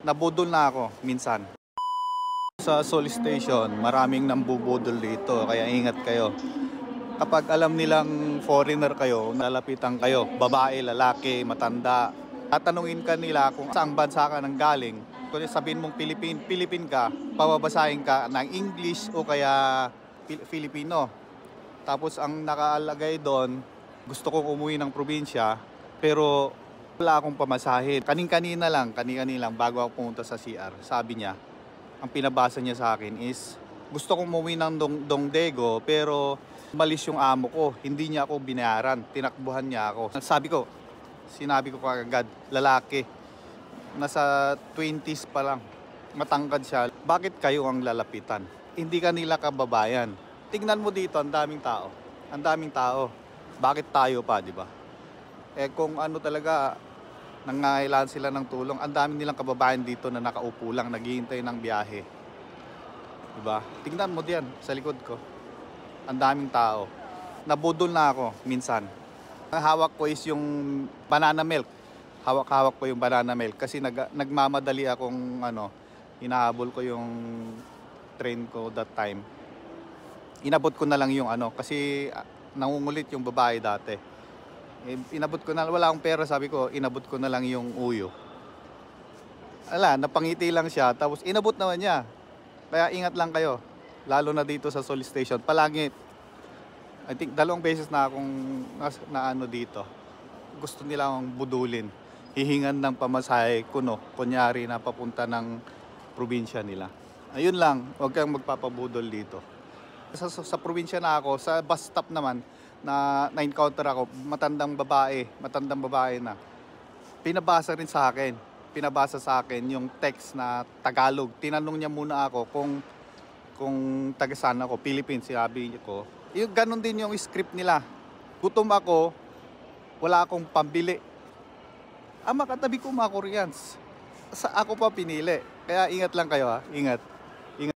Nabudol na ako minsan. Sa Sol Station, maraming nambubudol dito, kaya ingat kayo. Kapag alam nilang foreigner kayo, nalapitan kayo, babae, lalaki, matanda, tatanungin ka nila kung saang bansa ka nang galing. Kung sabihin mong Philippine ka, pababasahin ka ng English o kaya Filipino. Tapos ang nakaalagay doon, gusto kong umuwi ng probinsya, pero wala akong pamasahin. Kanin-kanina lang bago ako pumunta sa CR. Sabi niya, ang pinabasa niya sa akin is, gusto kong umuwi ng Dongdaeguo pero malis yung amo ko. Hindi niya ako binayaran. Tinakbuhan niya ako. Sinabi ko kagad, lalaki. Nasa 20s pa lang. Matangkad siya. Bakit kayo ang lalapitan? Hindi kanila kababayan. Tingnan mo dito, ang daming tao. Ang daming tao. Bakit tayo pa, di ba? Kung ano talaga, nangangailangan sila ng tulong, ang dami nilang kababayan dito na nakaupo lang, naghihintay ng biyahe. Diba? Tingnan mo diyan sa likod ko. Ang daming tao. Nabudol na ako minsan. Ang hawak ko is yung banana milk. Hawak-hawak ko yung banana milk kasi nagmamadali akong hinahabol ko yung train ko that time. Inabot ko na lang yung kasi nangungulit yung babae dati. Inabot ko na, wala akong pera, sabi ko, inabot ko na lang yung uyo. Napangiti lang siya, tapos inabot naman niya. Kaya ingat lang kayo, lalo na dito sa Sol Station. Palagi, I think 2 beses na akong dito. Gusto nila akong budulin. Hihingan ng pamasahe kuno, kunyari na papunta ng probinsya nila. Ayun lang, huwag kang magpapabudol dito. Sa probinsya na ako, sa bus stop naman, na-encounter ako, matandang babae na. Pinabasa sa akin yung text na Tagalog. Tinanong niya muna ako kung taga saan ako, Philippines, sinabi ko. Yung ganun din yung script nila. Gutom ako, wala akong pambili. Makatabi ko mga Koreans. Ako pa pinili. Kaya ingat lang kayo, ha, ingat.